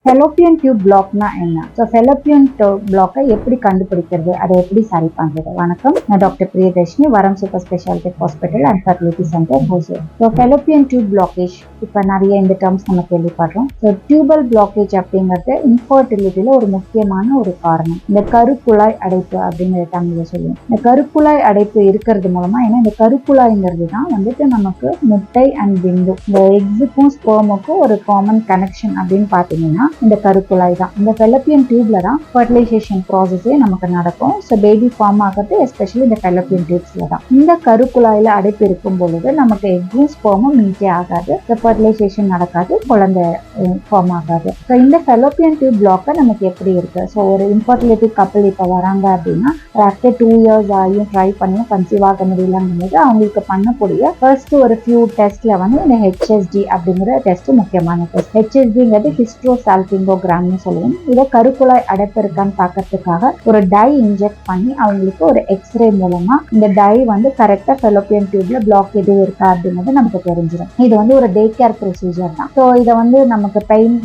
Fallopian tube பிளாக்னா என்ன? So Fallopian பிளாக்கை எப்படி கண்டுபிடிக்கிறது, அதை எப்படி சரி பண்றது? வணக்கம், நான் டாக்டர் பிரியதர்ஷினி, வரம் super speciality hospital and fertility centre, Hosur. So Fallopian tube blockage இப்போ நிறைய இந்த டேர்ம்ஸ் நம்ம கேள்விப்படுறோம். ஸோ டியூபல் பிளாக்கேஜ் அப்படிங்கிறது இன்ஃபர்டிலிட்டியில ஒரு முக்கியமான ஒரு காரணம். இந்த கருக்குழாய் அடைப்பு அப்படிங்கிற தமிழ்ல சொல்லுவோம். இந்த கருக்குழாய் அடைப்பு இருக்கிறது மூலமா, ஏன்னா இந்த கருக்குழாய்ங்கிறது தான் வந்துட்டு நமக்கு முட்டை அண்ட் விந்து, இந்த எக்ஸுக்கும் ஸ்பெர்முக்கும் ஒரு காமன் கனெக்ஷன் அப்படின்னு பார்த்தீங்கன்னா இந்த கருக்குழாய் தான். இந்த ஃபெலோப்பியன் டியூப்ல தான் ஃபெர்டிலைசேஷன் ப்ராசஸே நமக்கு நடக்கும். ஸோ பேபி ஃபார்ம் ஆகிறது எஸ்பெஷலி இந்த ஃபெலோப்பியன் டியூப்ஸ்ல தான். இந்த கருக்குழாயில அடைப்பு இருக்கும் பொழுது நமக்கு எக்கும் ஸ்பெர்மும் மீட்டே ஆகாது, ஃபெர்டிலைசேஷன் நடக்காது, குழந்தை ஃபார்ம் ஆகாது. ஸோ இந்த ஃபெலோப்பியன் டியூப் பிளாக்கை நமக்கு எப்படி இருக்கு? ஸோ ஒரு இன்ஃபர்டிலிட்டி கப்பல் இப்போ வராங்க அப்படின்னா ஆஃப்டர் 2 இயர்ஸ் ஆகியும் ட்ரை பண்ணி கன்சீவ் ஆக முடியலங்கும் போது அவங்களுக்கு பண்ணக்கூடிய ஃபர்ஸ்ட் ஒரு ஃபியூ டெஸ்ட்ல வந்து இந்த ஹெச்எஸ்டி அப்படிங்கிற டெஸ்ட் முக்கியமான டெஸ்ட். ஹெச்எஸ்டிங்கிறது ஹிஸ்ட்ரோசால்பிங்கோகிராம்னு சொல்லுவோம். இதை கருக்குழாய் அடைப்பு இருக்கான்னு பார்க்கறதுக்காக ஒரு டை இன்ஜெக்ட் பண்ணி அவங்களுக்கு ஒரு எக்ஸ்ரே மூலமா இந்த டை வந்து கரெக்டா ஃபெலோப்பியன் டியூப்ல பிளாக் எதுவும் இருக்கா அப்படிங்கிறது நமக்கு தெரிஞ்சிடும். இது வந்து ஒரு டே கேர் ப்ரொசீஜர் தான். ஸோ இதை வந்து நமக்கு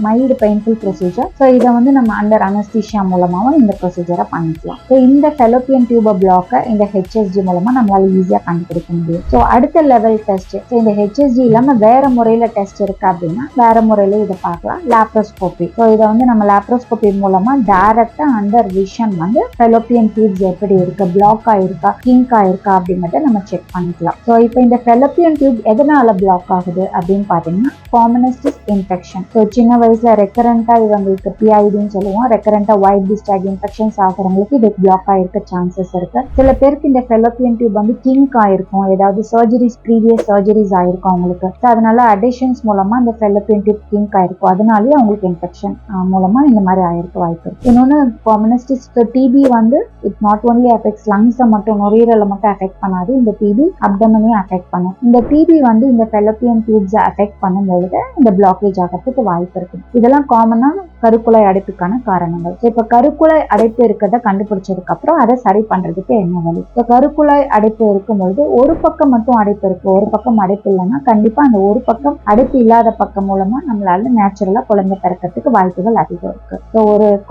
மைல்டு பெயின்ஃபுல் ப்ரொசீஜர். ஸோ இதை வந்து நம்ம அண்டர் அனஸ்தீஷியா மூலமாவும் இந்த ப்ரொசீஜரை பண்ணிக்கலாம். ஸோ இந்த ஃபெலோப்பியன் டியூப் பிளாக்கை இந்த ஹெச்எஸ்டி மூலமா நம்மளால ஈஸியா கண்டுபிடிக்க முடியும். ஸோ அடுத்த லெவல் டெஸ்ட், ஸோ இந்த ஹெச்எஸ்டி இல்லாம வேற முறையில டெஸ்ட் இருக்கு அப்படின்னா வேற முறையில இதை பார்க்கலாம். லாப்ரோஸ்கோபி. ஸோ இதை வந்து நம்ம லாப்ரோஸ்கோபி மூலமா டைரக்டா அண்டர் விஷன் வந்து ஃபெலோப்பியன் டியூப்ஸ் எப்படி இருக்கு, பிளாக் ஆயிருக்கா, கிங்க் ஆயிருக்கா அப்படிங்கறத நம்ம செக் பண்ணிக்கலாம். ஸோ இப்போ இந்த ஃபெலோப்பியன் டியூப் எதனால பிளாக் ஆகுது அப்படின்னு பாத்தீங்கன்னா காமனஸ்டிஸ் இன்ஃபெக்ஷன். ஸோ சின்ன வயசுல ரெக்கரண்டா இவங்களுக்கு பிஐடின்னு சொல்லுவோம், ரெக்கரண்டா ஒயிட் டிஸ்சார்ஜ் இன்ஃபெக்ஷன்ஸ் ஆகிறவங்களுக்கு இது பிளாக் ஆயிருக்க சான்சஸ் இருக்கு. சில பேருக்கு இந்த ஃபெலோப்பியன் டியூப் வந்து கிங்க் ஆயிருக்கும், ஏதாவது சர்ஜரிஸ், ப்ரீவியஸ் சர்ஜரிஸ் ஆயிருக்கும் அவங்களுக்கு. ஸோ அதனால அடிஷன்ஸ் மூலமா இந்த ஃபெலோப்பியன் டியூப் கிங்க் ஆயிருக்கும், அதனாலேயே அவங்களுக்கு இன்ஃபெக்ஷன் மூலமா இந்த மாதிரி ஆயிருக்க வாய்ப்பு இருக்கு. இன்னொன்று காமனஸ்டிஸ் டிபி வந்து இட் நாட் ஒன்லி அஃபெக்ட்ஸ் லங்ஸை மட்டும், நுரையீரலை மட்டும் அஃபெக்ட் பண்ணாது, இந்த டிபி அப்டமனையும் அஃபெக்ட் பண்ணும். இந்த டிபி வந்து இந்த ஃபெலோப்பியன் டியூப்ஸை அஃபெக்ட் பண்ணும்போது இந்த பிளாக்கேஜ் ஆகிறதுக்கு வாய்ப்பு இருக்கு. இதெல்லாம் காமனா கருக்குழாய் அடைப்புக்கான காரணங்கள். இப்போ கருக்குழாய் அடைப்பு இருக்கிறத கண்டுபிடிச்சதுக்கு அப்புறம் அதை சரி பண்றதுக்கு என்ன வழி? இப்போ கருக்குழாய் அடைப்பு இருக்கும்பொழுது ஒரு பக்கம் மட்டும் அடைப்பு இருக்கு, ஒரு பக்கம் அடைப்பு இல்லைன்னா கண்டிப்பா அந்த ஒரு பக்கம் அடைப்பு இல்லாத பக்கம் மூலமா நம்மளால நேச்சுரலா குழந்தை பிறக்கிறதுக்கு வாய்ப்புகள் அதிகம் இருக்கு. ஸோ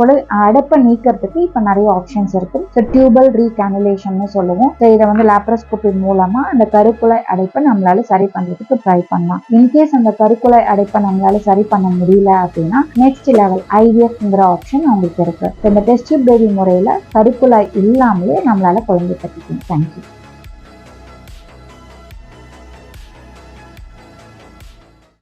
ஒரு அடைப்பை நீக்கிறதுக்கு இப்ப நிறைய ஆப்ஷன்ஸ் இருக்கு. ஸோ டியூபல் ரீகேனுலேஷன் சொல்லுவோம். ஸோ இதை வந்து லாப்ரோஸ்கோபி மூலமா அந்த கருக்குழாய் அடைப்பை நம்மளால சரி பண்றதுக்கு ட்ரை பண்ணலாம். இன்கேஸ் அந்த கருக்குழாய் அடைப்பை நம்மளால சரி பண்ண முடியல அப்படின்னா நெக்ஸ்ட் லெவல் ஐவிஎஃப்ங்கிற ஆப்ஷன் அவங்களுக்கு இருக்கு. இந்த டெஸ்ட் டியூப் பேபி முறையில கருக்குழாய் இல்லாமலே நம்மளால குழந்தை பெற்றுக்கணும். தேங்க்யூ.